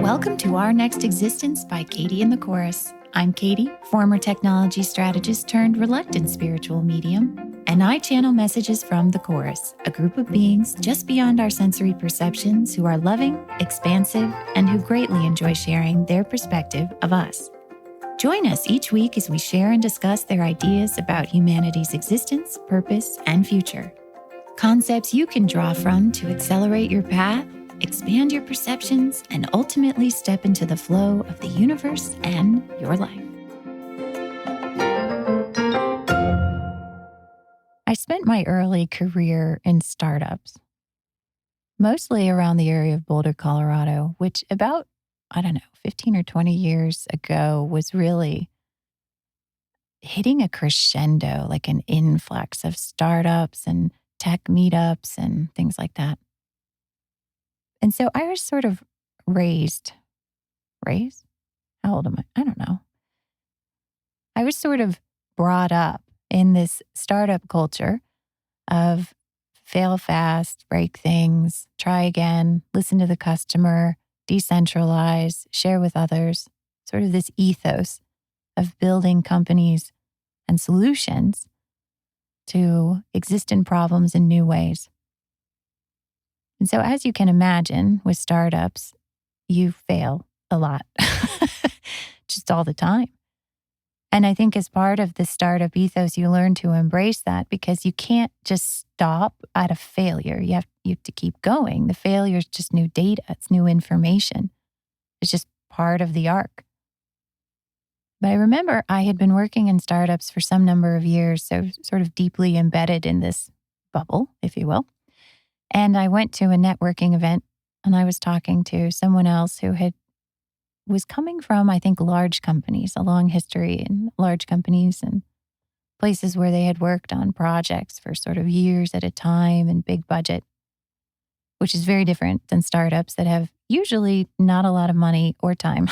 Welcome to Our Next Existence by Katie and the Chorus. I'm Katie, former technology strategist turned reluctant spiritual medium, and I channel messages from the Chorus, a group of beings just beyond our sensory perceptions who are loving, expansive, and who greatly enjoy sharing their perspective of us. Join us each week as we share and discuss their ideas about humanity's existence, purpose, and future. Concepts you can draw from to accelerate your path, expand your perceptions, and ultimately step into the flow of the universe and your life. I spent my early career in startups, mostly around the area of Boulder, Colorado, which about, 15 or 20 years ago was really hitting a crescendo, like an influx of startups and tech meetups and things like that. And so I was sort of raised? How old am I? I don't know. I was sort of brought up in this startup culture of fail fast, break things, try again, listen to the customer, decentralize, share with others, sort of this ethos of building companies and solutions to existent problems in new ways. And so as you can imagine, with startups, you fail a lot, just all the time. And I think as part of the startup ethos, you learn to embrace that because you can't just stop at a failure. You have to keep going. The failure is just new data. It's new information. It's just part of the arc. But I remember I had been working in startups for some number of years, so sort of deeply embedded in this bubble, if you will. And I went to a networking event and I was talking to someone else who was coming from, I think, large companies, a long history in large companies and places where they had worked on projects for sort of years at a time and big budget, which is very different than startups that have usually not a lot of money or time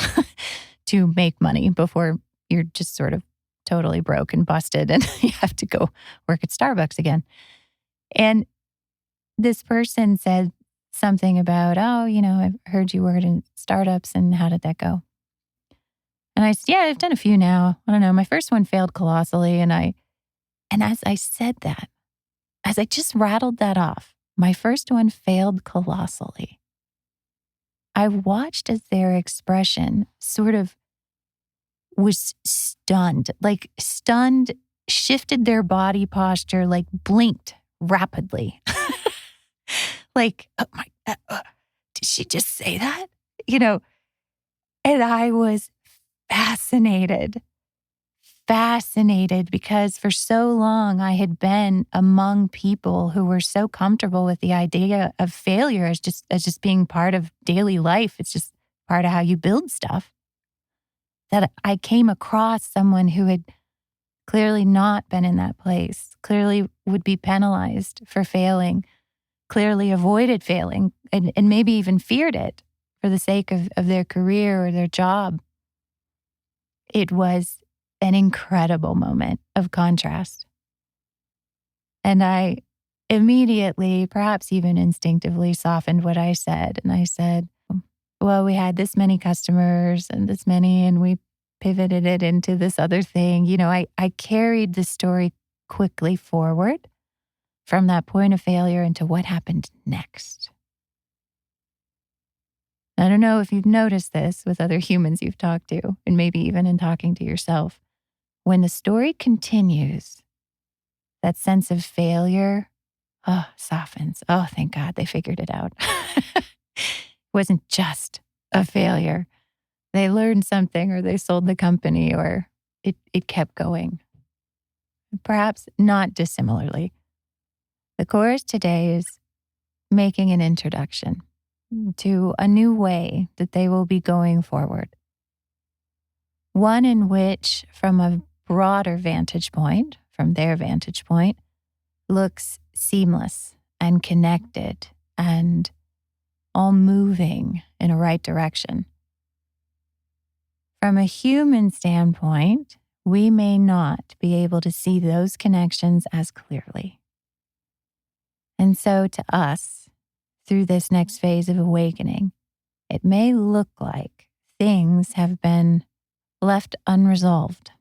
to make money before you're just sort of totally broke and busted and you have to go work at Starbucks again. And this person said something about, I've heard you worked in startups and how did that go? And I said, yeah, I've done a few now. I don't know. My first one failed colossally. And as I said that, as I just rattled that off, my first one failed colossally. I watched as their expression sort of was stunned, shifted their body posture, blinked rapidly. Oh my, did she just say that? And I was fascinated because for so long I had been among people who were so comfortable with the idea of failure as just being part of daily life. It's just part of how you build stuff. That I came across someone who had clearly not been in that place, clearly would be penalized for failing, clearly avoided failing, and maybe even feared it for the sake of their career or their job. It was an incredible moment of contrast. And I immediately, perhaps even instinctively, softened what I said. And I said, well, we had this many customers and this many, and we pivoted it into this other thing. I carried the story quickly forward from that point of failure into what happened next. I don't know if you've noticed this with other humans you've talked to, and maybe even in talking to yourself. When the story continues, that sense of failure, softens. Oh, thank God they figured it out. It wasn't just a failure. They learned something, or they sold the company, or it kept going. Perhaps not dissimilarly. The Chorus today is making an introduction to a new way that they will be going forward. One in which, from a broader vantage point, from their vantage point, looks seamless and connected and all moving in a right direction. From a human standpoint, we may not be able to see those connections as clearly. And so to us, through this next phase of awakening, it may look like things have been left unresolved,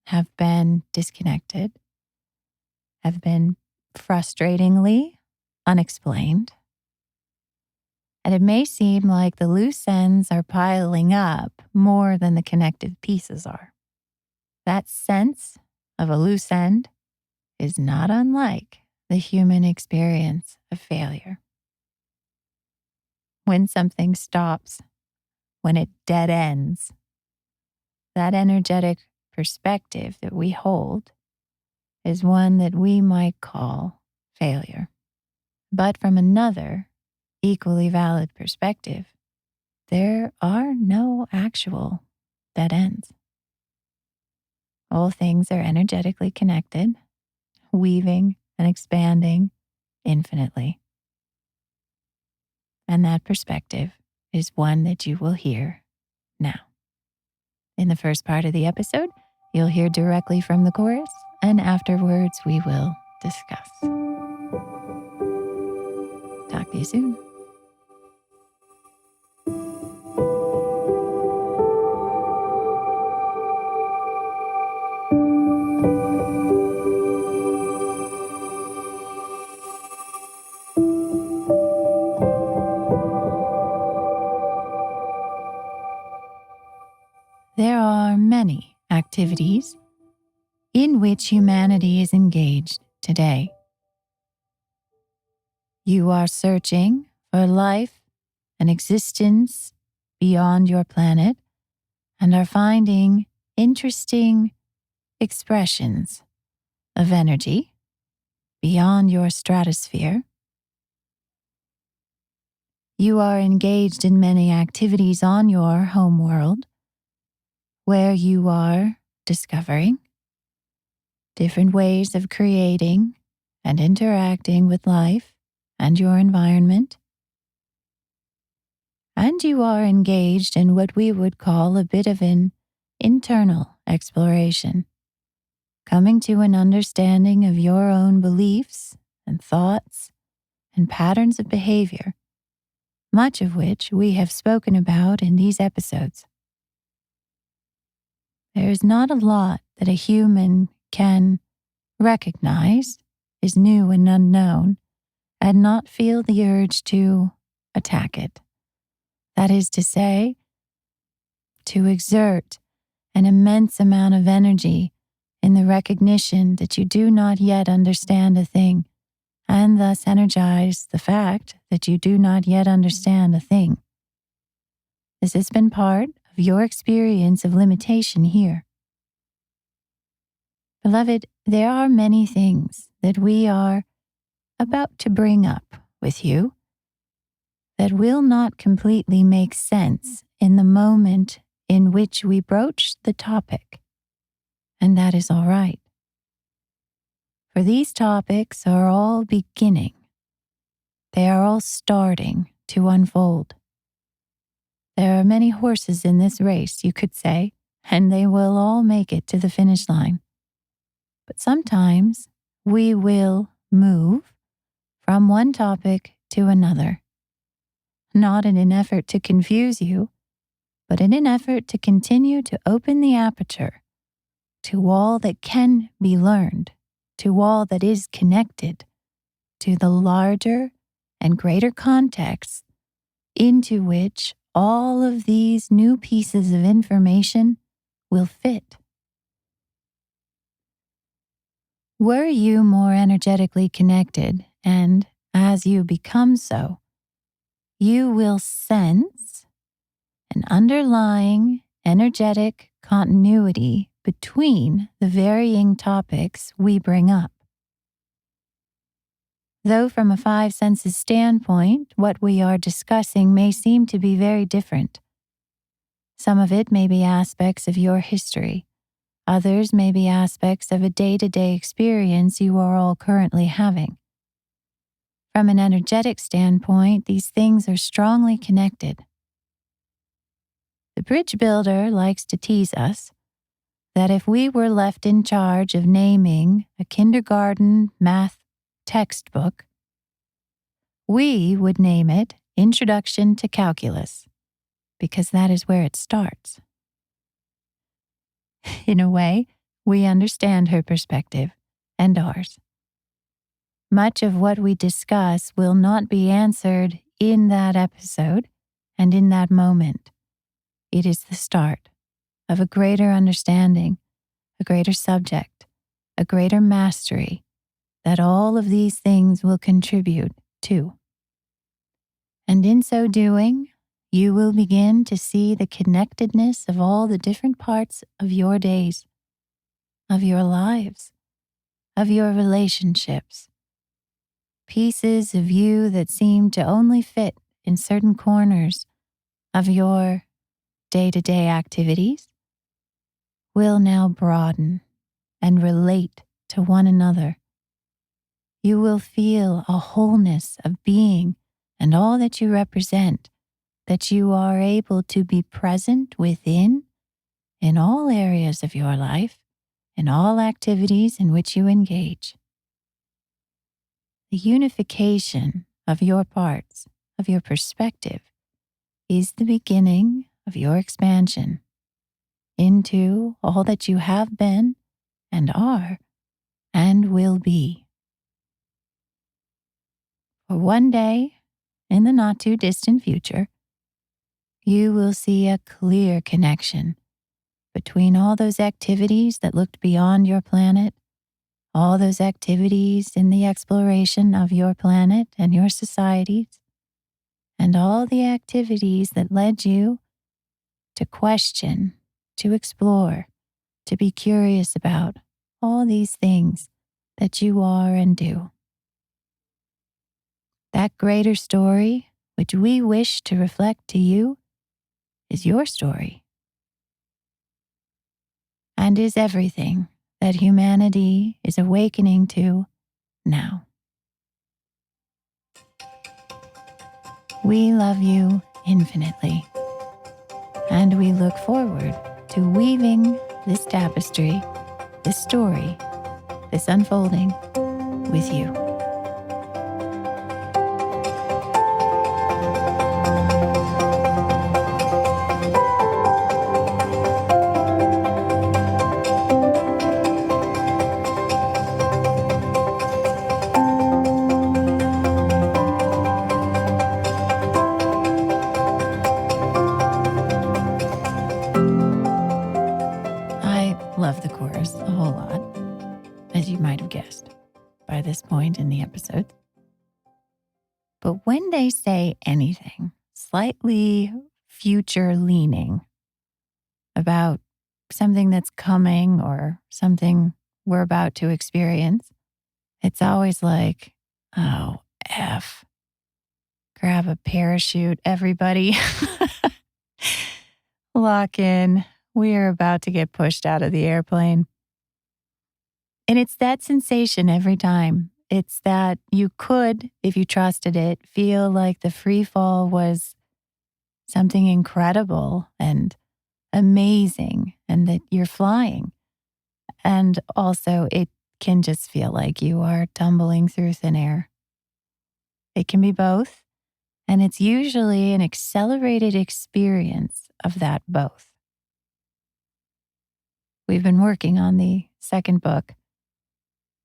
have been disconnected, have been frustratingly unexplained. And it may seem like the loose ends are piling up more than the connected pieces are. That sense of a loose end is not unlike the human experience of failure. When something stops, when it dead ends, that energetic perspective that we hold is one that we might call failure. But from another, equally valid perspective, there are no actual dead ends. All things are energetically connected, weaving and expanding infinitely. And that perspective is one that you will hear now. In the first part of the episode, you'll hear directly from the chorus, and afterwards we will discuss. Talk to you soon. There are many activities in which humanity is engaged today. You are searching for life and existence beyond your planet and are finding interesting expressions of energy beyond your stratosphere. You are engaged in many activities on your home world where you are discovering different ways of creating and interacting with life and your environment. And you are engaged in what we would call a bit of an internal exploration, coming to an understanding of your own beliefs and thoughts and patterns of behavior, much of which we have spoken about in these episodes. There is not a lot that a human can recognize is new and unknown and not feel the urge to attack it. That is to say, to exert an immense amount of energy in the recognition that you do not yet understand a thing, and thus energize the fact that you do not yet understand a thing. This has been part of your experience of limitation here. Beloved, there are many things that we are about to bring up with you that will not completely make sense in the moment in which we broach the topic, and that is all right. For these topics are all beginning. They are all starting to unfold. There are many horses in this race, you could say, and they will all make it to the finish line. But sometimes we will move from one topic to another, not in an effort to confuse you, but in an effort to continue to open the aperture to all that can be learned, to all that is connected, to the larger and greater context into which all of these new pieces of information will fit. Were you more energetically connected, and as you become so, you will sense an underlying energetic continuity between the varying topics we bring up. Though from a five senses standpoint, what we are discussing may seem to be very different. Some of it may be aspects of your history. Others may be aspects of a day-to-day experience you are all currently having. From an energetic standpoint, these things are strongly connected. The bridge builder likes to tease us that if we were left in charge of naming a kindergarten math textbook, we would name it Introduction to Calculus, because that is where it starts. In a way, we understand her perspective and ours. Much of what we discuss will not be answered in that episode and in that moment. It is the start of a greater understanding, a greater subject, a greater mastery that all of these things will contribute to. And in so doing, you will begin to see the connectedness of all the different parts of your days, of your lives, of your relationships. Pieces of you that seem to only fit in certain corners of your day-to-day activities will now broaden and relate to one another. You will feel a wholeness of being and all that you represent, that you are able to be present within in all areas of your life, in all activities in which you engage. The unification of your parts, of your perspective, is the beginning of your expansion into all that you have been and are and will be. For one day, in the not too distant future, you will see a clear connection between all those activities that looked beyond your planet, all those activities in the exploration of your planet and your societies, and all the activities that led you to question, to explore, to be curious about all these things that you are and do. That greater story, which we wish to reflect to you, is your story and is everything that humanity is awakening to now. We love you infinitely, and we look forward to weaving this tapestry, this story, this unfolding with you. I love the chorus a whole lot, as you might have guessed by this point in the episode. But when they say anything slightly future leaning about something that's coming or something we're about to experience, it's always like, oh, F. Grab a parachute, everybody. Lock in. We are about to get pushed out of the airplane. And it's that sensation every time. It's that you could, if you trusted it, feel like the free fall was something incredible and amazing and that you're flying. And also it can just feel like you are tumbling through thin air. It can be both, and it's usually an accelerated experience of that both. We've been working on the second book,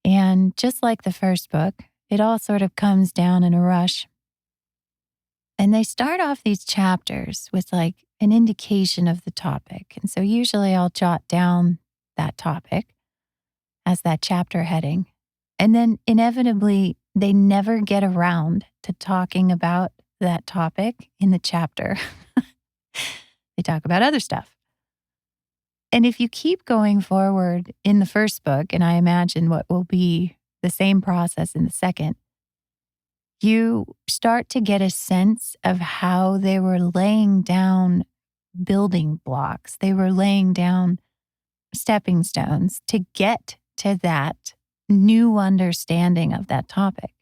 and just like the first book, it all sort of comes down in a rush. And they start off these chapters with like an indication of the topic. And so usually I'll jot down that topic as that chapter heading. And then inevitably, they never get around to talking about that topic in the chapter. They talk about other stuff. And if you keep going forward in the first book, and I imagine what will be the same process in the second, you start to get a sense of how they were laying down building blocks. They were laying down stepping stones to get to that new understanding of that topic.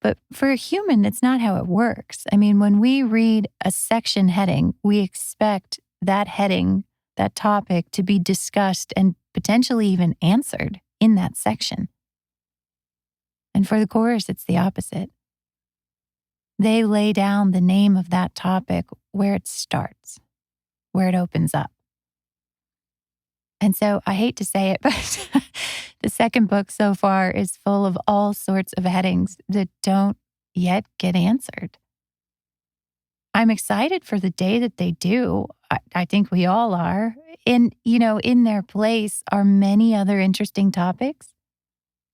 But for a human, it's not how it works. I mean, when we read a section heading, we expect that heading, that topic, to be discussed and potentially even answered in that section. And for the chorus, it's the opposite. They lay down the name of that topic where it starts, where it opens up. And so I hate to say it, but the second book so far is full of all sorts of headings that don't yet get answered. I'm excited for the day that they do. I think we all are. And, in their place are many other interesting topics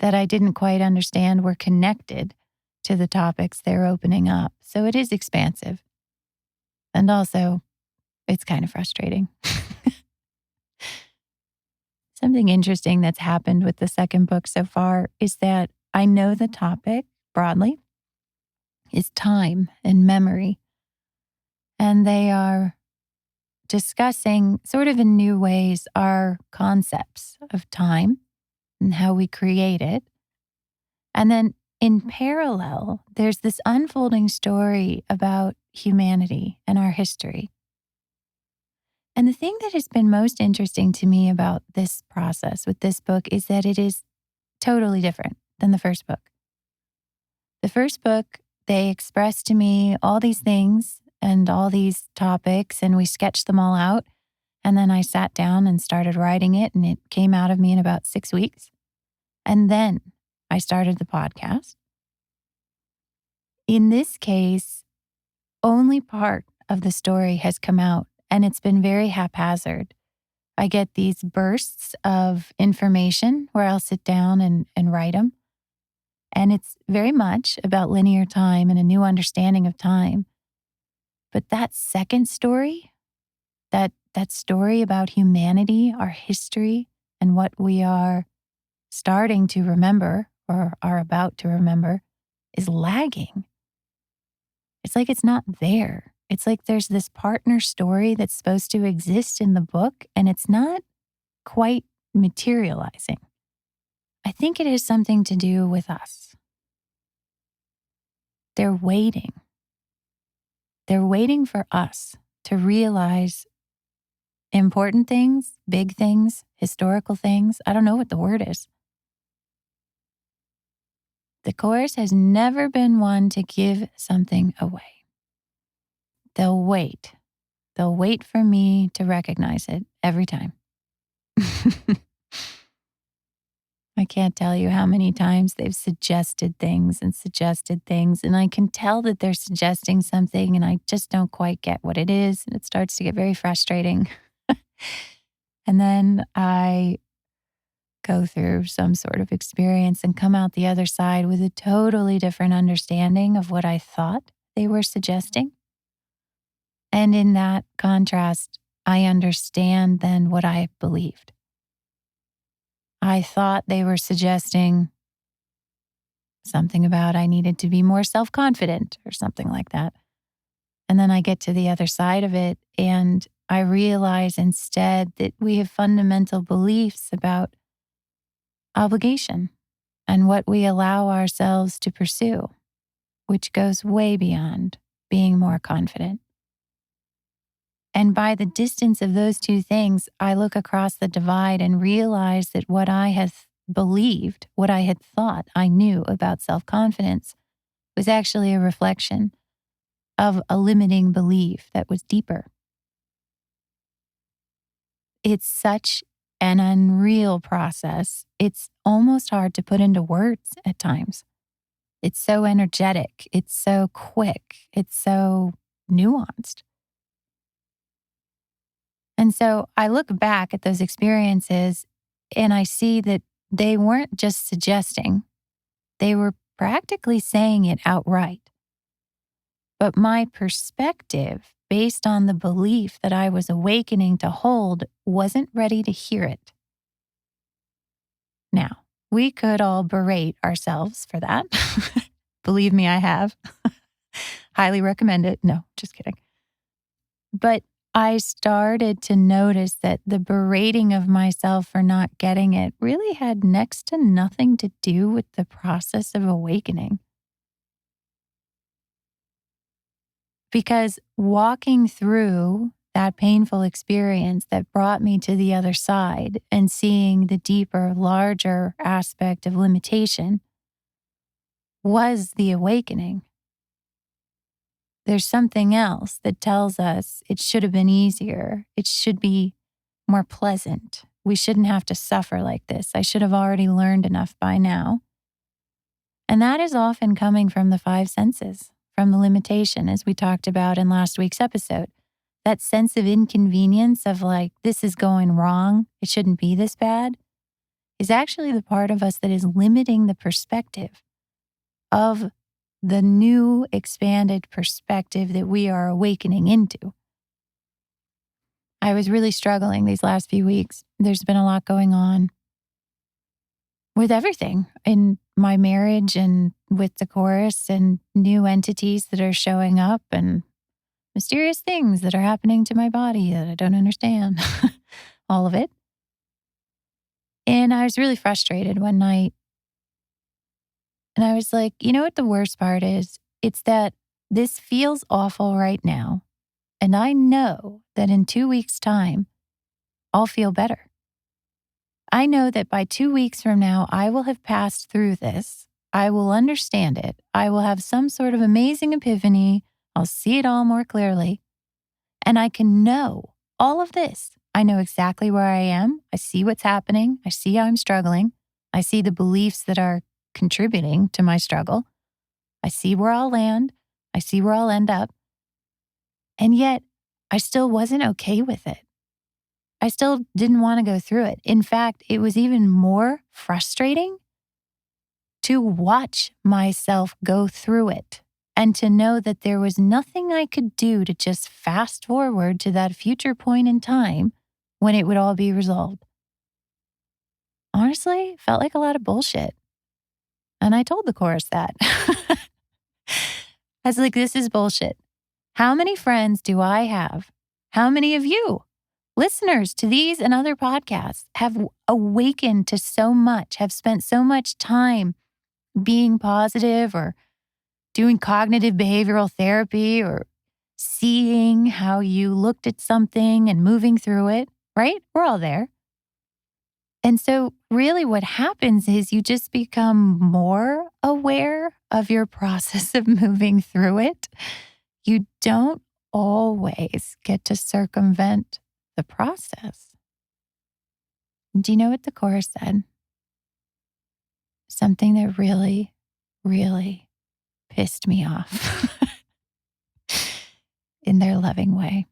that I didn't quite understand were connected to the topics they're opening up. So it is expansive. And also, it's kind of frustrating. Something interesting that's happened with the second book so far is that I know the topic broadly is time and memory. And they are discussing sort of in new ways our concepts of time and how we create it. And then in parallel, there's this unfolding story about humanity and our history. And the thing that has been most interesting to me about this process with this book is that it is totally different than the first book. The first book, they expressed to me all these things and all these topics, and we sketched them all out. And then I sat down and started writing it, and it came out of me in about 6 weeks. And then I started the podcast. In this case, only part of the story has come out, and it's been very haphazard. I get these bursts of information where I'll sit down and write them. And it's very much about linear time and a new understanding of time. But that second story, that story about humanity, our history, and what we are starting to remember or are about to remember is lagging. It's like it's not there. It's like there's this partner story that's supposed to exist in the book, and it's not quite materializing. I think it has something to do with us. They're waiting. They're waiting for us to realize important things, big things, historical things. I don't know what the word is. The course has never been one to give something away. They'll wait. They'll wait for me to recognize it every time. I can't tell you how many times they've suggested things, and I can tell that they're suggesting something, and I just don't quite get what it is, and it starts to get very frustrating. And then I go through some sort of experience and come out the other side with a totally different understanding of what I thought they were suggesting. And in that contrast, I understand then what I believed. I thought they were suggesting something about I needed to be more self-confident or something like that. And then I get to the other side of it and I realize instead that we have fundamental beliefs about obligation and what we allow ourselves to pursue, which goes way beyond being more confident. And by the distance of those two things, I look across the divide and realize that what I had believed, what I had thought I knew about self-confidence was actually a reflection of a limiting belief that was deeper. It's such an unreal process. It's almost hard to put into words at times. It's so energetic. It's so quick. It's so nuanced. And so I look back at those experiences and I see that they weren't just suggesting, they were practically saying it outright. But my perspective, based on the belief that I was awakening to hold, wasn't ready to hear it. Now, we could all berate ourselves for that. Believe me, I have. Highly recommend it. No, just kidding. But I started to notice that the berating of myself for not getting it really had next to nothing to do with the process of awakening. Because walking through that painful experience that brought me to the other side and seeing the deeper, larger aspect of limitation was the awakening. there's something else that tells us it should have been easier. It should be more pleasant. We shouldn't have to suffer like this. I should have already learned enough by now. And that is often coming from the five senses, from the limitation, as we talked about in last week's episode. That sense of inconvenience of like, this is going wrong, it shouldn't be this bad, is actually the part of us that is limiting the perspective of the new expanded perspective that we are awakening into. I was really struggling these last few weeks. There's been a lot going on with everything in my marriage and with the chorus and new entities that are showing up and mysterious things that are happening to my body that I don't understand. All of it. And I was really frustrated one night. And I was like, you know what the worst part is? It's that this feels awful right now. And I know that in 2 weeks' time, I'll feel better. I know that by 2 weeks from now, I will have passed through this. I will understand it. I will have some sort of amazing epiphany. I'll see it all more clearly. And I can know all of this. I know exactly where I am. I see what's happening. I see how I'm struggling. I see the beliefs that are contributing to my struggle. I see where I'll land. I see where I'll end up. And yet, I still wasn't okay with it. I still didn't want to go through it. In fact, it was even more frustrating to watch myself go through it and to know that there was nothing I could do to just fast forward to that future point in time when it would all be resolved. Honestly, it felt like a lot of bullshit. And I told the chorus that. I was like, this is bullshit. How many friends do I have? How many of you, listeners to these and other podcasts, have awakened to so much, have spent so much time being positive or doing cognitive behavioral therapy or seeing how you looked at something and moving through it, right? We're all there. And so really what happens is you just become more aware of your process of moving through it. You don't always get to circumvent the process. Do you know what the chorus said? Something that really, really pissed me off in their loving way.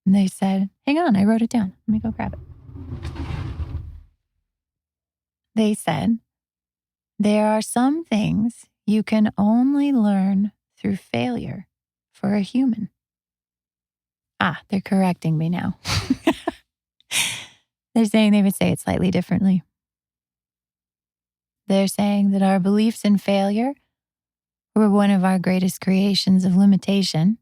And they said, hang on, I wrote it down. Let me go grab it. They said, there are some things you can only learn through failure for a human. Ah, they're correcting me now. They're saying they would say it slightly differently. They're saying that our beliefs in failure were one of our greatest creations of limitation,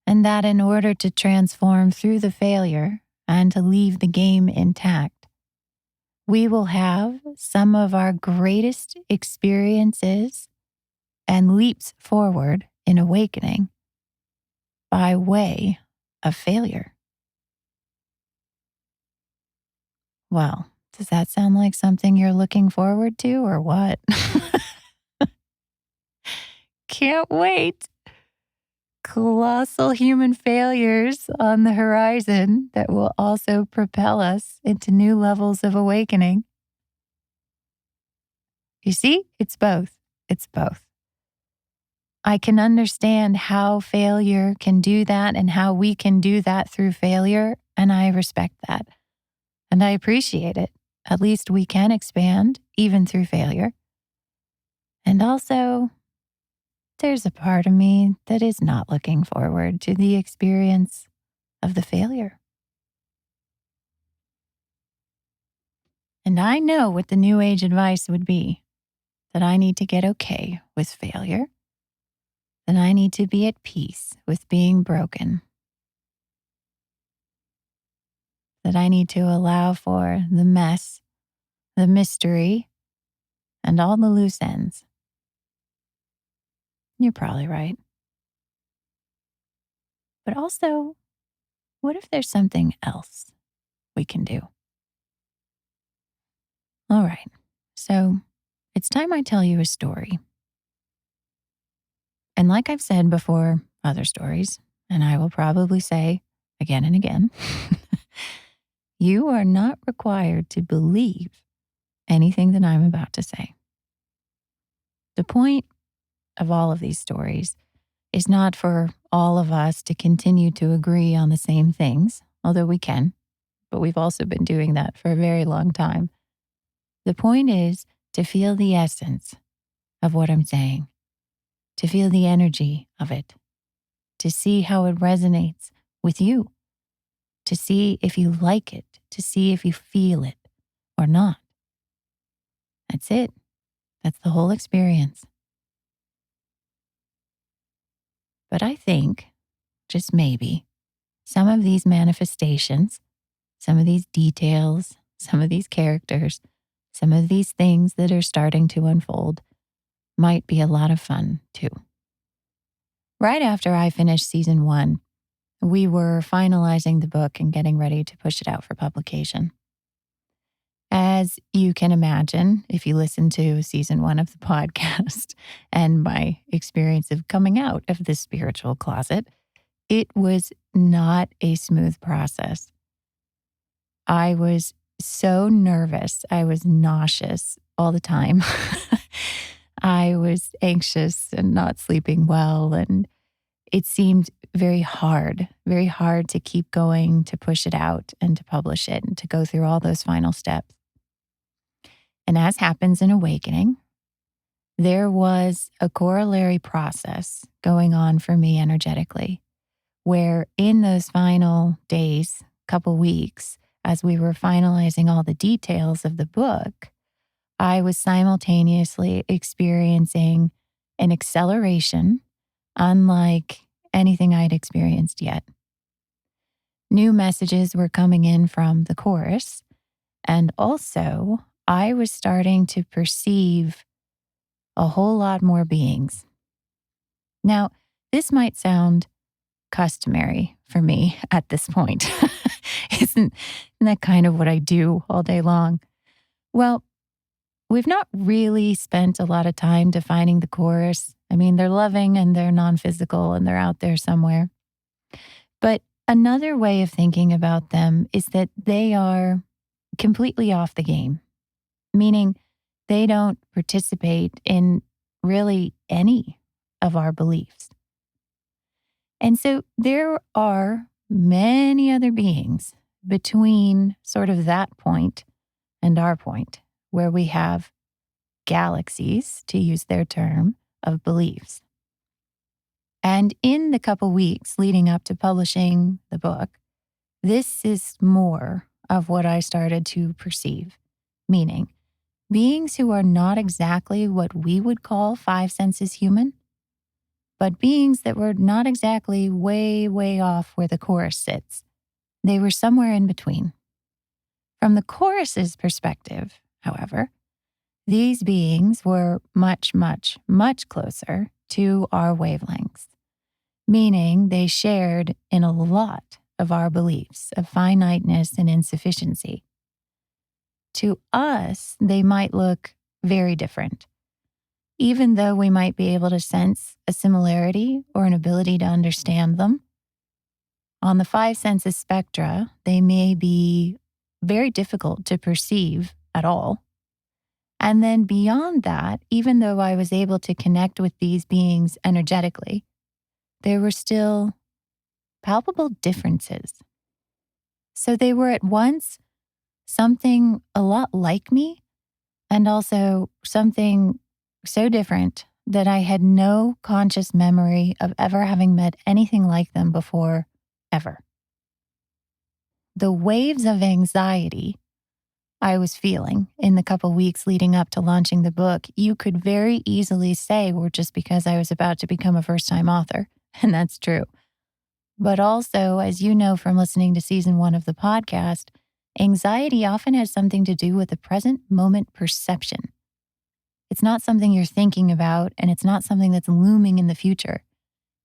and that in order to transform through the failure and to leave the game intact, we will have some of our greatest experiences and leaps forward in awakening by way of failure. Well, does that sound like something you're looking forward to or what? Can't wait. Colossal human failures on the horizon that will also propel us into new levels of awakening. You see, it's both. It's both. I can understand how failure can do that and how we can do that through failure, and I respect that. And I appreciate it. At least we can expand even through failure. And also, there's a part of me that is not looking forward to the experience of the failure. And I know what the New Age advice would be, that I need to get okay with failure, that I need to be at peace with being broken, that I need to allow for the mess, the mystery, and all the loose ends. You're probably right. But also, what if there's something else we can do? All right, so it's time I tell you a story. And like I've said before, other stories, and I will probably say again and again, you are not required to believe anything that I'm about to say. The point of all of these stories is not for all of us to continue to agree on the same things, although we can, but we've also been doing that for a very long time. The point is to feel the essence of what I'm saying, to feel the energy of it, to see how it resonates with you, to see if you like it, to see if you feel it or not. That's it. That's the whole experience. But I think, just maybe, some of these manifestations, some of these details, some of these characters, some of these things that are starting to unfold might be a lot of fun too. Right after I finished season 1, we were finalizing the book and getting ready to push it out for publication. As you can imagine, if you listen to season 1 of the podcast and my experience of coming out of this spiritual closet, it was not a smooth process. I was so nervous. I was nauseous all the time. I was anxious and not sleeping well. And it seemed very hard to keep going, to push it out and to publish it and to go through all those final steps. And as happens in awakening, there was a corollary process going on for me energetically, where in those final days, couple weeks, as we were finalizing all the details of the book, I was simultaneously experiencing an acceleration unlike anything I'd experienced yet. New messages were coming in from the chorus, and also I was starting to perceive a whole lot more beings. Now, this might sound customary for me at this point. Isn't that kind of what I do all day long? Well, we've not really spent a lot of time defining the chorus. I mean, they're loving and they're non-physical and they're out there somewhere. But another way of thinking about them is that they are completely off the game, meaning they don't participate in really any of our beliefs. And so there are many other beings between sort of that point and our point, where we have galaxies, to use their term, of beliefs. And in the couple weeks leading up to publishing the book, this is more of what I started to perceive, meaning beings who are not exactly what we would call five senses human, but beings that were not exactly way, way off where the chorus sits. They were somewhere in between. From the chorus's perspective, however, these beings were much, much, much closer to our wavelengths, meaning they shared in a lot of our beliefs of finiteness and insufficiency. To us, they might look very different, even though we might be able to sense a similarity or an ability to understand them. On the five senses spectra, they may be very difficult to perceive at all. And then beyond that, even though I was able to connect with these beings energetically, there were still palpable differences. So they were at once something a lot like me and also something so different that I had no conscious memory of ever having met anything like them before, ever. The waves of anxiety I was feeling in the couple weeks leading up to launching the book, you could very easily say were just because I was about to become a first-time author, and that's true. But also, as you know from listening to season 1 of the podcast, anxiety often has something to do with the present moment perception. It's not something you're thinking about, and it's not something that's looming in the future.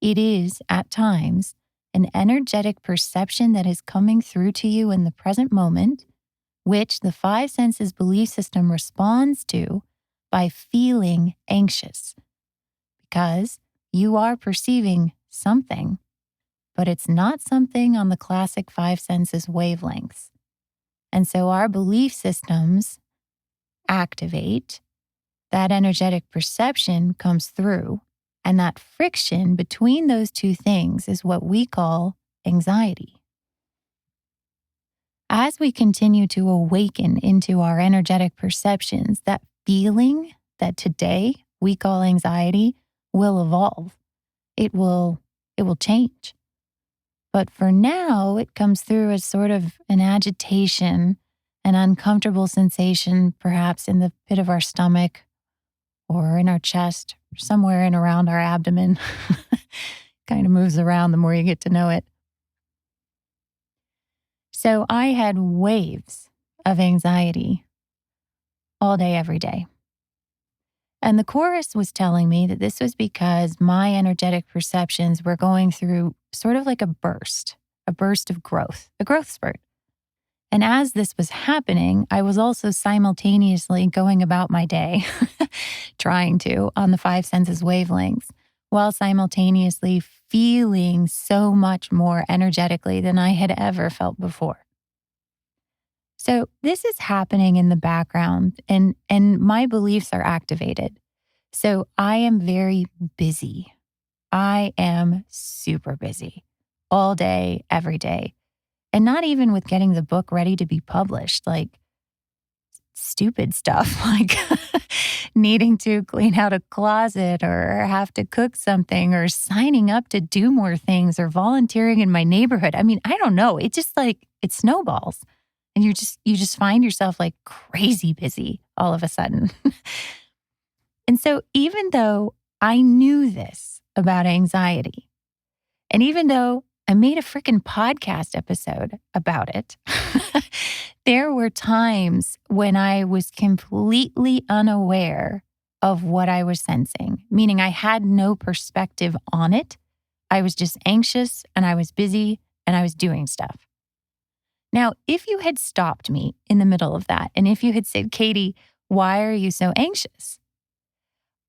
It is, at times, an energetic perception that is coming through to you in the present moment, which the five senses belief system responds to by feeling anxious, because you are perceiving something, but it's not something on the classic five senses wavelengths. And so our belief systems activate, that energetic perception comes through, and that friction between those two things is what we call anxiety. As we continue to awaken into our energetic perceptions, that feeling that today we call anxiety will evolve. It will change. But for now, it comes through as sort of an agitation, an uncomfortable sensation, perhaps in the pit of our stomach or in our chest, somewhere in around our abdomen. Kind of moves around the more you get to know it. So I had waves of anxiety all day, every day. And the chorus was telling me that this was because my energetic perceptions were going through sort of like a burst of growth, a growth spurt. And as this was happening, I was also simultaneously going about my day, trying to, on the five senses wavelengths, while simultaneously feeling so much more energetically than I had ever felt before. So this is happening in the background, and my beliefs are activated. So I am very busy. I am super busy all day, every day. And not even with getting the book ready to be published, like stupid stuff like needing to clean out a closet or have to cook something or signing up to do more things or volunteering in my neighborhood. I mean, I don't know. It just it snowballs. And you just find yourself like crazy busy all of a sudden. And so even though I knew this about anxiety, and even though I made a freaking podcast episode about it, there were times when I was completely unaware of what I was sensing, meaning I had no perspective on it. I was just anxious and I was busy and I was doing stuff. Now, if you had stopped me in the middle of that, and if you had said, Katie, why are you so anxious?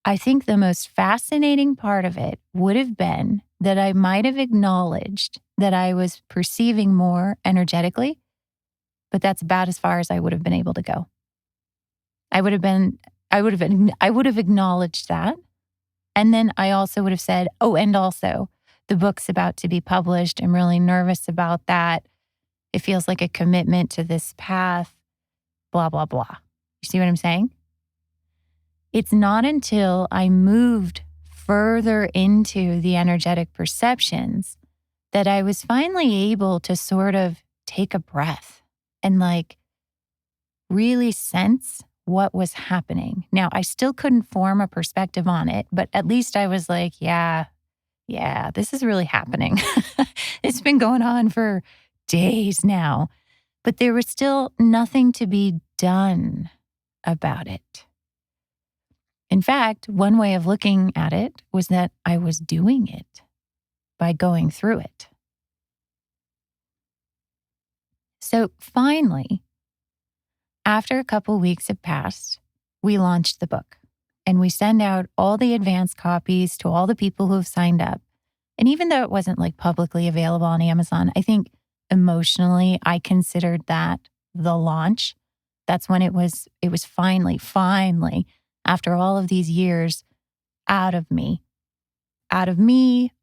I think the most fascinating part of it would have been that I might have acknowledged that I was perceiving more energetically, but that's about as far as I would have been able to go. I would have acknowledged that. And then I also would have said, oh, and also the book's about to be published. I'm really nervous about that. It feels like a commitment to this path, blah, blah, blah. You see what I'm saying? It's not until I moved further into the energetic perceptions that I was finally able to sort of take a breath and really sense what was happening. Now, I still couldn't form a perspective on it, but at least I was like, yeah, this is really happening. It's been going on for days now, but there was still nothing to be done about it. In fact, one way of looking at it was that I was doing it by going through it. So finally, after a couple weeks had passed, we launched the book and we send out all the advanced copies to all the people who have signed up. And even though it wasn't publicly available on Amazon, I think emotionally I considered that the launch. That's when it was finally, after all of these years, out of me,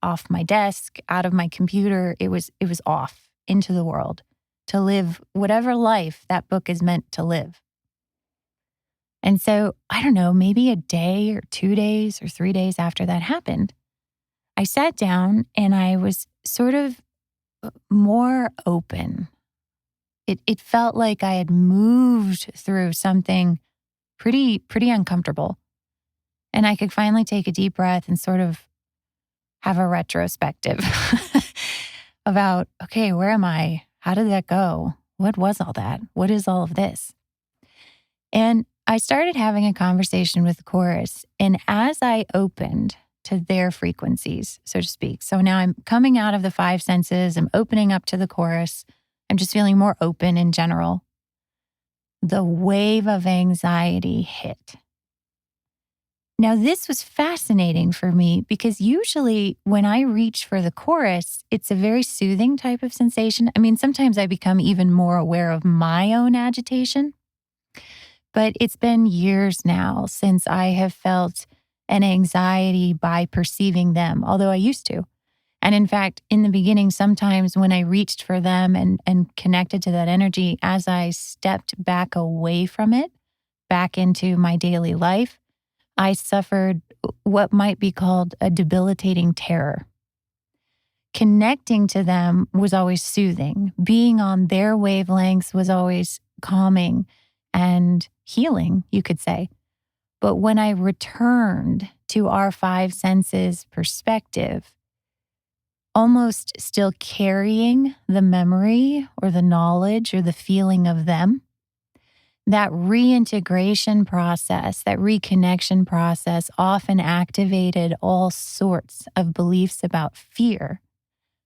off my desk, out of my computer. It was off into the world to live whatever life that book is meant to live. And so, I don't know, maybe a day or 2 days or 3 days after that happened, I sat down and I was sort of more open. It felt like I had moved through something pretty uncomfortable. And I could finally take a deep breath and sort of have a retrospective about, okay, where am I? How did that go? What was all that? What is all of this? And I started having a conversation with the chorus. And as I opened to their frequencies, so to speak, so now I'm coming out of the five senses, I'm opening up to the chorus, I'm just feeling more open in general. The wave of anxiety hit. Now, this was fascinating for me because usually when I reach for the chorus, it's a very soothing type of sensation. I mean, sometimes I become even more aware of my own agitation, but it's been years now since I have felt an anxiety by perceiving them, although I used to. And in fact, in the beginning, sometimes when I reached for them and connected to that energy, as I stepped back away from it, back into my daily life, I suffered what might be called a debilitating terror. Connecting to them was always soothing. Being on their wavelengths was always calming and healing, you could say. But when I returned to our five senses perspective, almost still carrying the memory or the knowledge or the feeling of them, that reintegration process, that reconnection process often activated all sorts of beliefs about fear,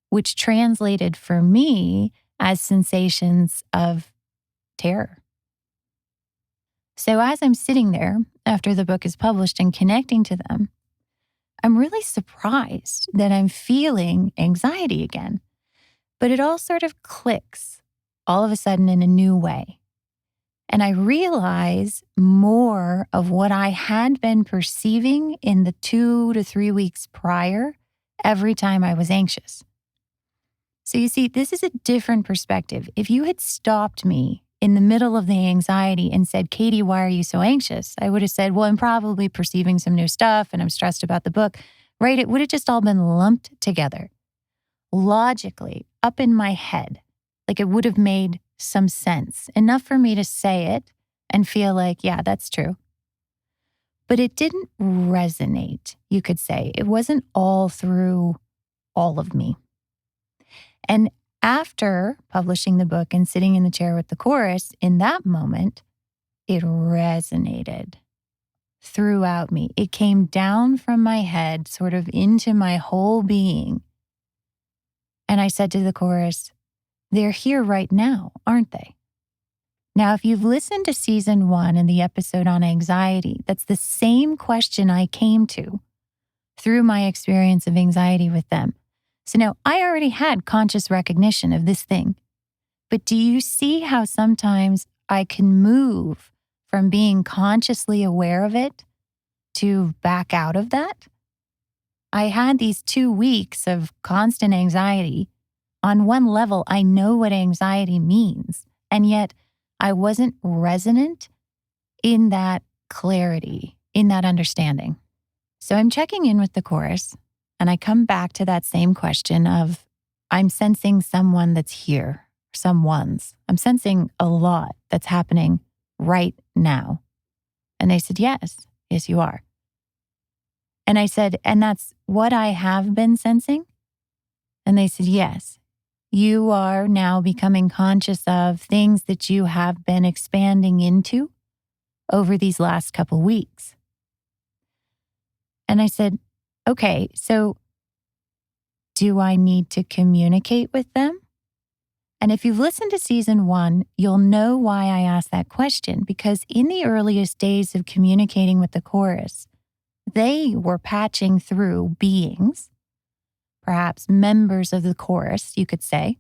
which translated for me as sensations of terror. So as I'm sitting there after the book is published and connecting to them, I'm really surprised that I'm feeling anxiety again. But it all sort of clicks all of a sudden in a new way. And I realize more of what I had been perceiving in the 2 to 3 weeks prior every time I was anxious. So you see, this is a different perspective. If you had stopped me in the middle of the anxiety and said, Katie, why are you so anxious? I would have said, well, I'm probably perceiving some new stuff and I'm stressed about the book, right? It would have just all been lumped together. Logically, up in my head, like it would have made some sense, enough for me to say it and feel like, yeah, that's true. But it didn't resonate, you could say. It wasn't all through all of me. And after publishing the book and sitting in the chair with the chorus, in that moment, it resonated throughout me. It came down from my head, sort of into my whole being. And I said to the chorus, they're here right now, aren't they? Now, if you've listened to season 1 and the episode on anxiety, that's the same question I came to through my experience of anxiety with them. So now I already had conscious recognition of this thing. But do you see how sometimes I can move from being consciously aware of it to back out of that? I had these 2 weeks of constant anxiety. On one level, I know what anxiety means, and yet I wasn't resonant in that clarity, in that understanding. So I'm checking in with the chorus, and I come back to that same question of, I'm sensing someone that's here, someone's. I'm sensing a lot that's happening right now. And they said, yes, you are. And I said, and that's what I have been sensing? And they said, yes. You are now becoming conscious of things that you have been expanding into over these last couple weeks. And I said, okay, so do I need to communicate with them? And if you've listened to season 1, you'll know why I asked that question, because in the earliest days of communicating with the chorus, they were patching through beings, perhaps members of the chorus, you could say,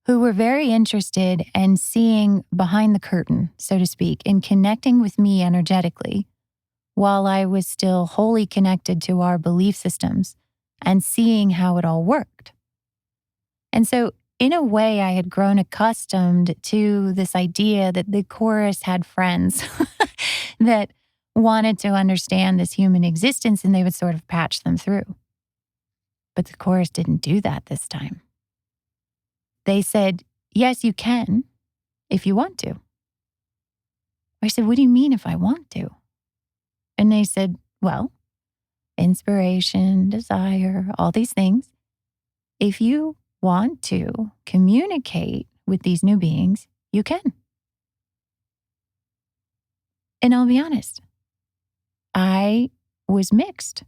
who were very interested in seeing behind the curtain, so to speak, in connecting with me energetically, while I was still wholly connected to our belief systems and seeing how it all worked. And so, in a way, I had grown accustomed to this idea that the chorus had friends that wanted to understand this human existence, and they would sort of patch them through. But the chorus didn't do that this time. They said, yes, you can, if you want to. I said, what do you mean if I want to? And they said, well, inspiration, desire, all these things. If you want to communicate with these new beings, you can. And I'll be honest, I was mixed.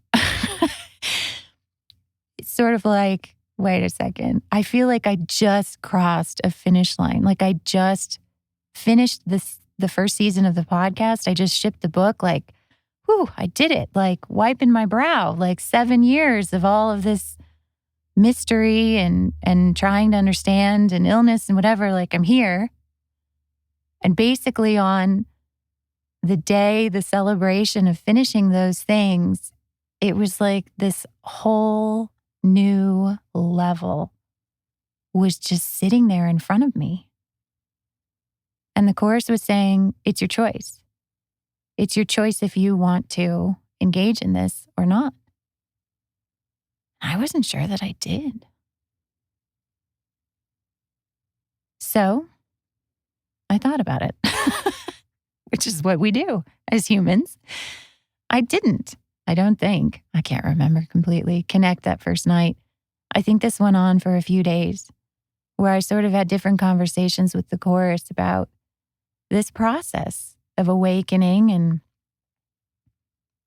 It's sort of like, wait a second, I feel like I just crossed a finish line. Like I just finished the first season of the podcast. I just shipped the book. Like, whew, I did it, like wiping my brow, like 7 years of all of this mystery and trying to understand and illness and whatever, like I'm here. And basically on the day, the celebration of finishing those things, it was like this whole new level was just sitting there in front of me. And the chorus was saying, it's your choice. It's your choice if you want to engage in this or not. I wasn't sure that I did. So I thought about it, which is what we do as humans. I didn't, I don't think, I can't remember completely, connect that first night. I think this went on for a few days where I sort of had different conversations with the chorus about this process of awakening. And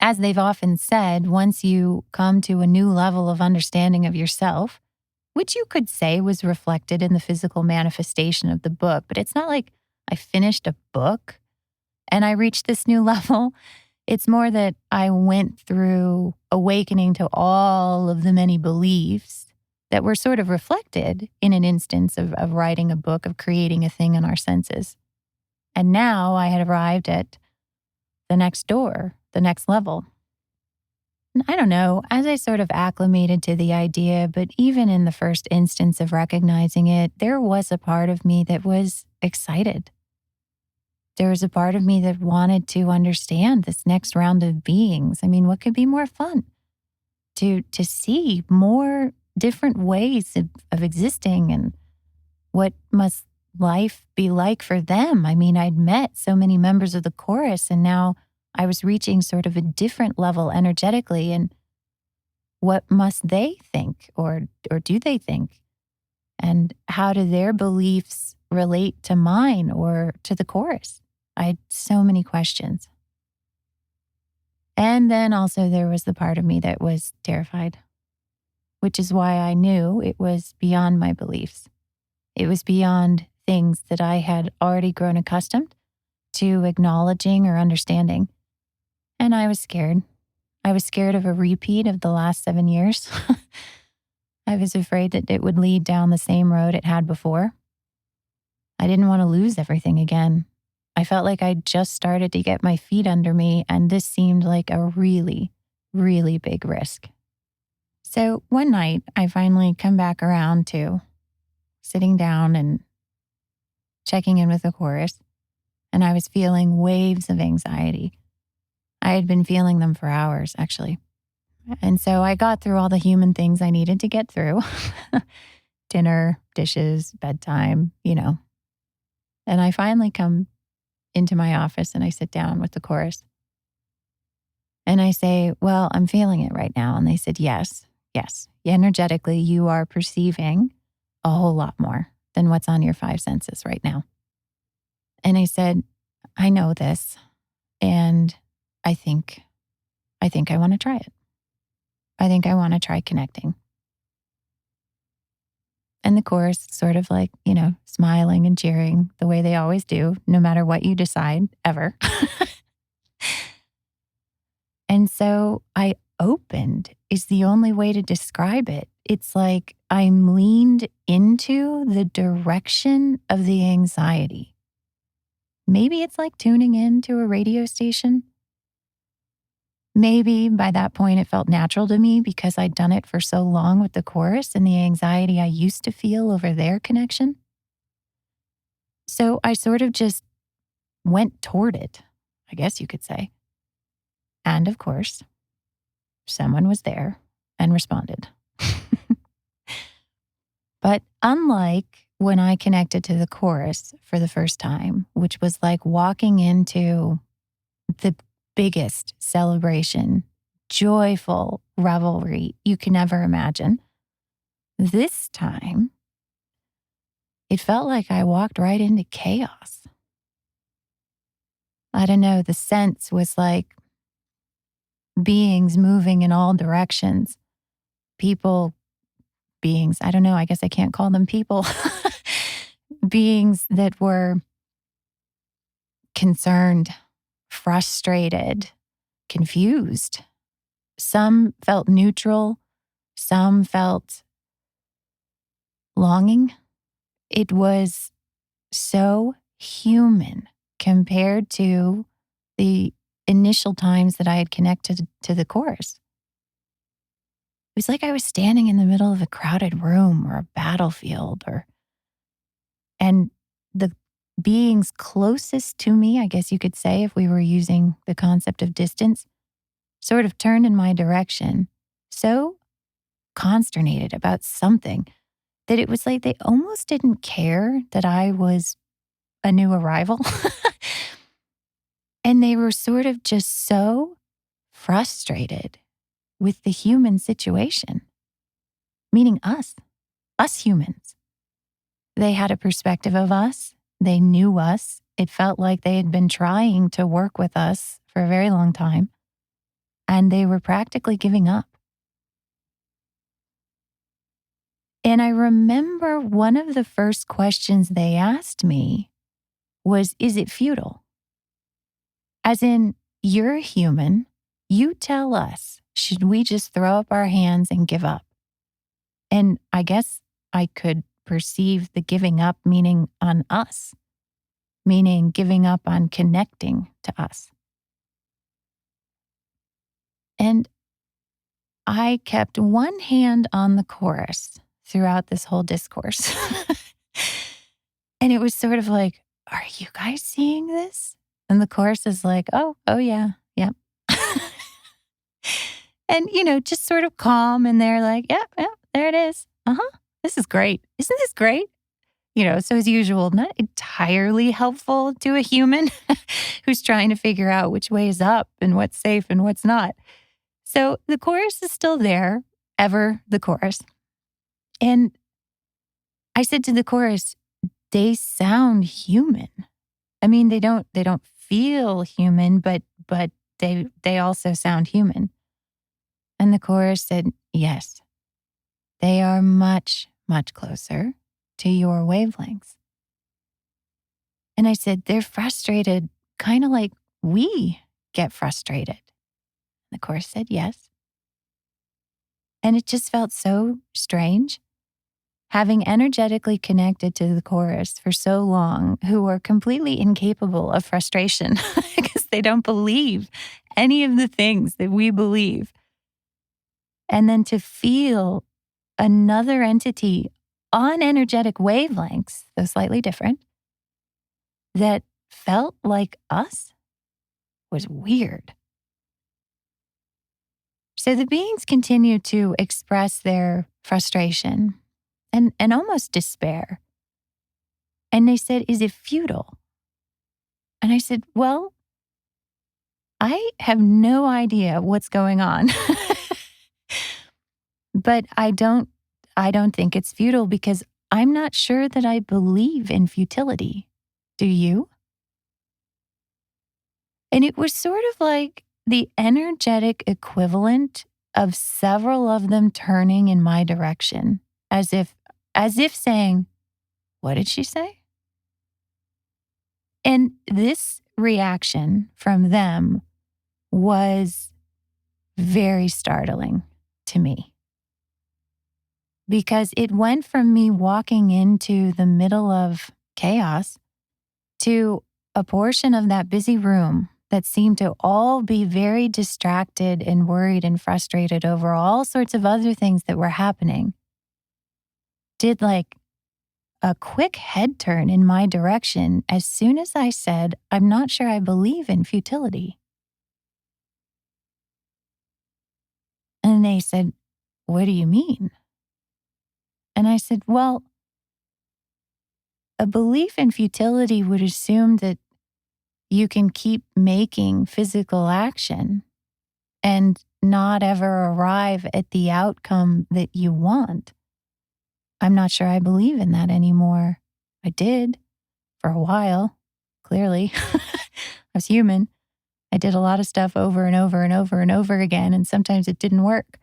as they've often said, once you come to a new level of understanding of yourself, which you could say was reflected in the physical manifestation of the book, but it's not like I finished a book and I reached this new level. It's more that I went through awakening to all of the many beliefs that were sort of reflected in an instance of writing a book, of creating a thing in our senses. And now I had arrived at the next door, the next level. And I don't know, as I sort of acclimated to the idea, but even in the first instance of recognizing it, there was a part of me that was excited. There was a part of me that wanted to understand this next round of beings. I mean, what could be more fun? To see more different ways of existing, and what must life be like for them? I mean, I'd met so many members of the chorus, and now I was reaching sort of a different level energetically. And what must they think, or do they think? And how do their beliefs relate to mine or to the chorus? I had so many questions. And then also there was the part of me that was terrified, which is why I knew it was beyond my beliefs. It was beyond things that I had already grown accustomed to acknowledging or understanding. And I was scared. I was scared of a repeat of the last 7 years. I was afraid that it would lead down the same road it had before. I didn't want to lose everything again. I felt like I'd just started to get my feet under me, and this seemed like a really, really big risk. So one night, I finally come back around to sitting down and checking in with the chorus, and I was feeling waves of anxiety. I had been feeling them for hours, actually. And so I got through all the human things I needed to get through. Dinner, dishes, bedtime, And I finally come into my office and I sit down with the chorus. And I say, well, I'm feeling it right now. And they said, yes. Energetically, you are perceiving a whole lot more than what's on your 5 senses right now. And I said, I know this. And I think I want to try it. I think I want to try connecting. And the chorus sort of like, smiling and cheering the way they always do, no matter what you decide, ever. And so I opened is the only way to describe it. It's like I'm leaned into the direction of the anxiety. Maybe it's like tuning in to a radio station. Maybe by that point it felt natural to me because I'd done it for so long with the chorus and the anxiety I used to feel over their connection. So I sort of just went toward it, I guess you could say. And of course, someone was there and responded. But unlike when I connected to the chorus for the first time, which was like walking into the biggest celebration, joyful revelry you can ever imagine, this time, it felt like I walked right into chaos. I don't know, the sense was like beings moving in all directions. Beings, I don't know, I guess I can't call them people. Beings that were concerned, frustrated, confused. Some felt neutral, some felt longing. It was so human compared to the initial times that I had connected to the chorus. It was like I was standing in the middle of a crowded room or a battlefield, and the beings closest to me, I guess you could say, if we were using the concept of distance, sort of turned in my direction, so consternated about something that it was like they almost didn't care that I was a new arrival. And they were sort of just so frustrated with the human situation, meaning us humans. They had a perspective of us. They knew us. It felt like they had been trying to work with us for a very long time, and they were practically giving up. And I remember one of the first questions they asked me was, is it futile? As in, you're a human. You tell us, should we just throw up our hands and give up? And I guess I could perceive the giving up meaning on us, meaning giving up on connecting to us. And I kept one hand on the chorus throughout this whole discourse. And it was sort of like, are you guys seeing this? And the chorus is like, oh yeah, yeah. And, just sort of calm. And they're like, yeah, there it is. This is great. Isn't this great? So as usual, not entirely helpful to a human who's trying to figure out which way is up and what's safe and what's not. So the chorus is still there, ever the chorus. And I said to the chorus, they sound human. I mean, they don't feel human, but they also sound human. And the chorus said, yes, they are much, much closer to your wavelengths. And I said, they're frustrated, kind of like we get frustrated. The chorus said, yes. And it just felt so strange having energetically connected to the chorus for so long, who are completely incapable of frustration because they don't believe any of the things that we believe. And then to feel another entity on energetic wavelengths, though slightly different, that felt like us was weird. So the beings continued to express their frustration and almost despair. And they said, is it futile? And I said, well, I have no idea what's going on. But I don't think it's futile because I'm not sure that I believe in futility. Do you? And it was sort of like the energetic equivalent of several of them turning in my direction, as if saying, what did she say? And this reaction from them was very startling to me because it went from me walking into the middle of chaos to a portion of that busy room that seemed to all be very distracted and worried and frustrated over all sorts of other things that were happening, did like a quick head turn in my direction as soon as I said, I'm not sure I believe in futility. And they said, what do you mean? And I said, well, a belief in futility would assume that you can keep making physical action and not ever arrive at the outcome that you want. I'm not sure I believe in that anymore. I did for a while, clearly. I was human. I did a lot of stuff over and over and over and over again, and sometimes it didn't work.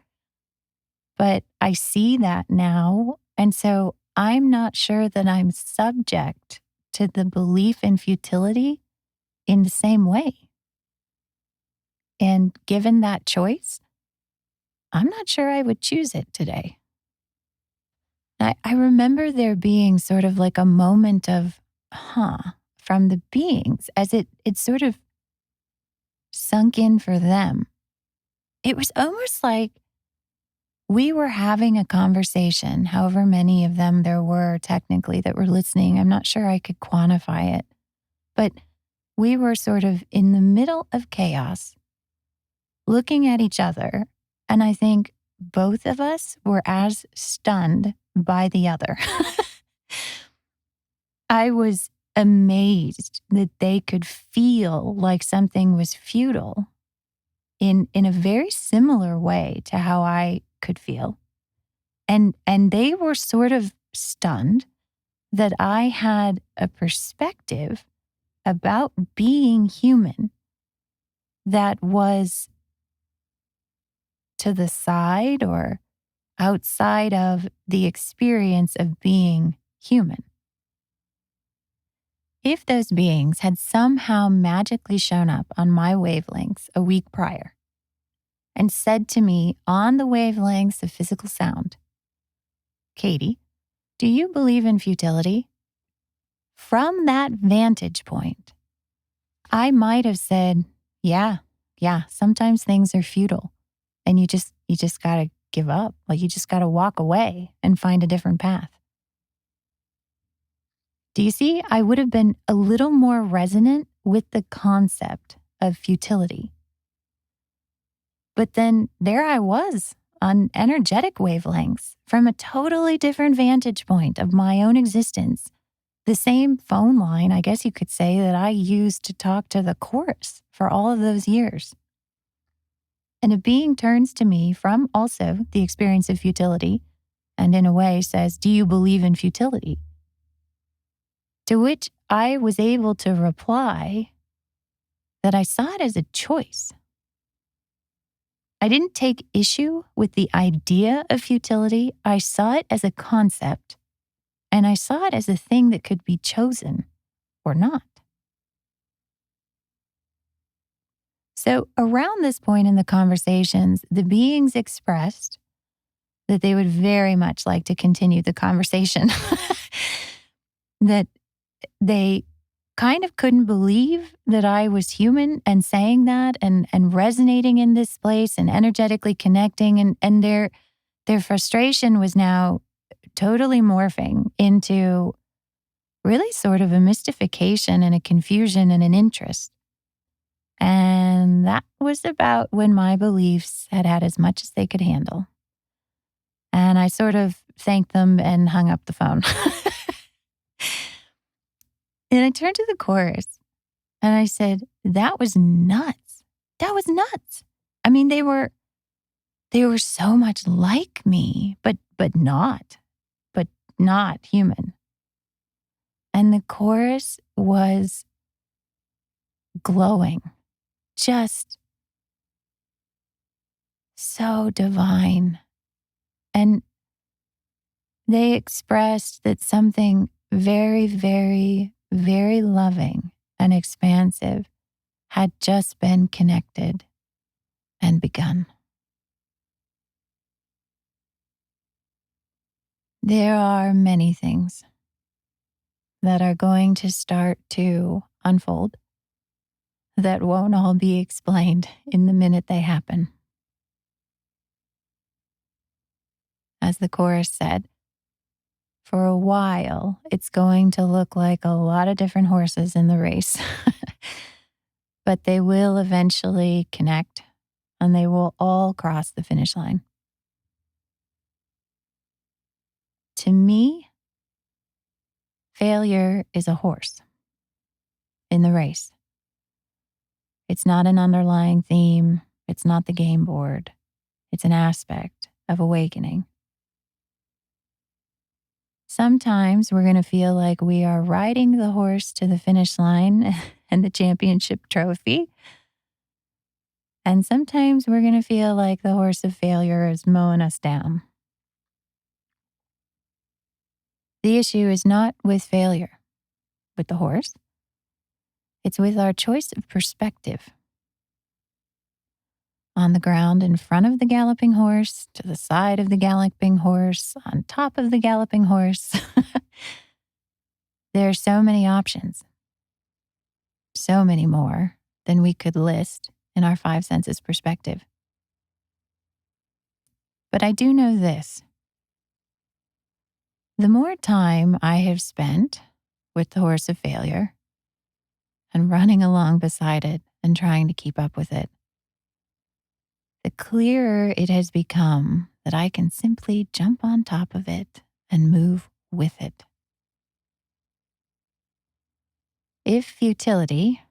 But I see that now, and so I'm not sure that I'm subject to the belief in futility in the same way. And given that choice, I'm not sure I would choose it today. I remember there being sort of like a moment of, from the beings as it sort of sunk in for them. It was almost like we were having a conversation, however many of them there were technically that were listening. I'm not sure I could quantify it, but we were sort of in the middle of chaos, looking at each other. And I think both of us were as stunned by the other. I was amazed that they could feel like something was futile in a very similar way to how I could feel. And they were sort of stunned that I had a perspective about being human that was to the side or outside of the experience of being human. If those beings had somehow magically shown up on my wavelengths a week prior and said to me on the wavelengths of physical sound, Katie, do you believe in futility? From that vantage point, I might have said, yeah, sometimes things are futile and you just got to give up. Like you just got to walk away and find a different path. Do you see? I would have been a little more resonant with the concept of futility. But then there I was on energetic wavelengths from a totally different vantage point of my own existence. The same phone line, I guess you could say, that I used to talk to the chorus for all of those years. And a being turns to me from also the experience of futility and in a way says, do you believe in futility? To which I was able to reply that I saw it as a choice. I didn't take issue with the idea of futility. I saw it as a concept, and I saw it as a thing that could be chosen or not. So around this point in the conversations, the beings expressed that they would very much like to continue the conversation, that they kind of couldn't believe that I was human and saying that and resonating in this place and energetically connecting. And their frustration was now totally morphing into really sort of a mystification and a confusion and an interest. And that was about when my beliefs had had as much as they could handle. And I sort of thanked them and hung up the phone. And I turned to the chorus and I said, that was nuts. That was nuts. I mean, they were so much like me, but not human. And the chorus was glowing, just so divine. And they expressed that something very, very, very loving and expansive had just been connected and begun. There are many things that are going to start to unfold that won't all be explained in the minute they happen. As the chorus said, for a while, it's going to look like a lot of different horses in the race, but they will eventually connect and they will all cross the finish line. To me, failure is a horse in the race. It's not an underlying theme. It's not the game board. It's an aspect of awakening. Sometimes we're going to feel like we are riding the horse to the finish line and the championship trophy. And sometimes we're going to feel like the horse of failure is mowing us down. The issue is not with failure with the horse. It's with our choice of perspective. on the ground in front of the galloping horse, to the side of the galloping horse, on top of the galloping horse. There are so many options, so many more than we could list in our five senses perspective. But I do know this. The more time I have spent with the horse of failure and running along beside it and trying to keep up with it, the clearer it has become that I can simply jump on top of it and move with it. If futility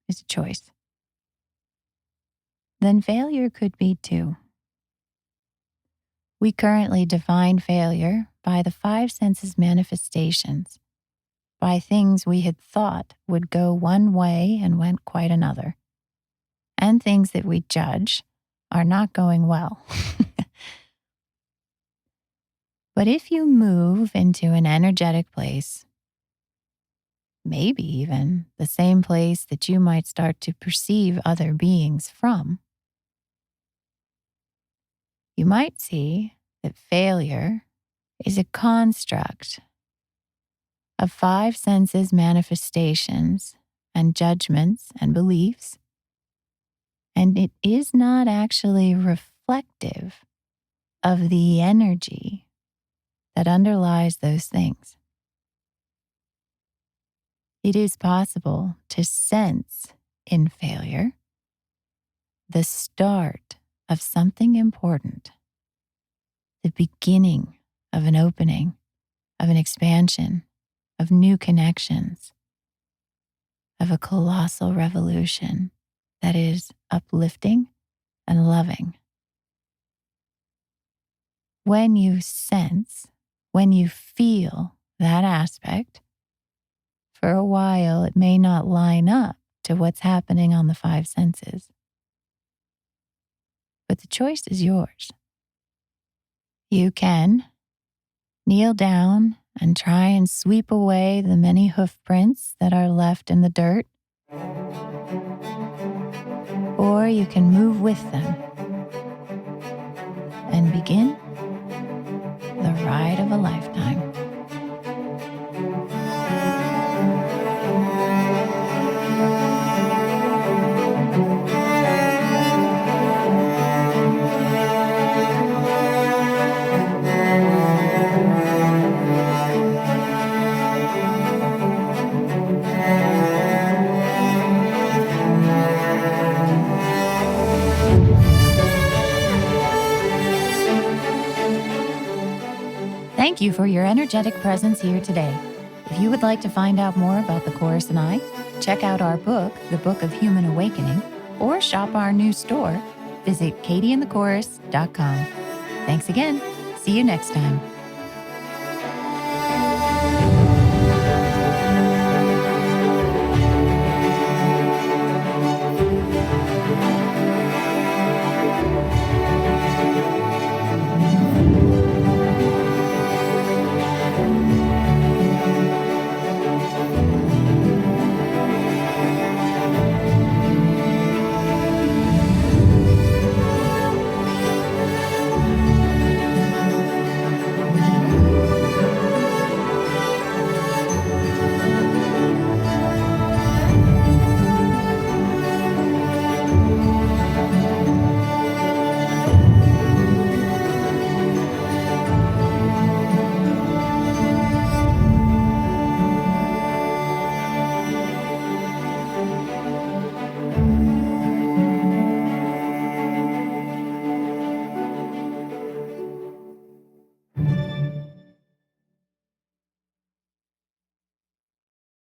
is a choice, then failure could be too. We currently define failure by the five senses manifestations, by things we had thought would go one way and went quite another, and things that we judge are not going well. But if you move into an energetic place, maybe even the same place that you might start to perceive other beings from, you might see that failure is a construct of five senses manifestations and judgments and beliefs, and it is not actually reflective of the energy that underlies those things. It is possible to sense in failure the start of something important, the beginning of an opening, of an expansion, of new connections, of a colossal revolution that is uplifting and loving. When you sense, when you feel that aspect, for a while it may not line up to what's happening on the five senses. But the choice is yours. You can kneel down and try and sweep away the many hoof prints that are left in the dirt, or you can move with them and begin the ride of a lifetime. Thank you for your energetic presence here today. If you would like to find out more about the Chorus and I, check out our book, The Book of Human Awakening, or shop our new store, visit katieandthechorus.com. Thanks again. See you next time.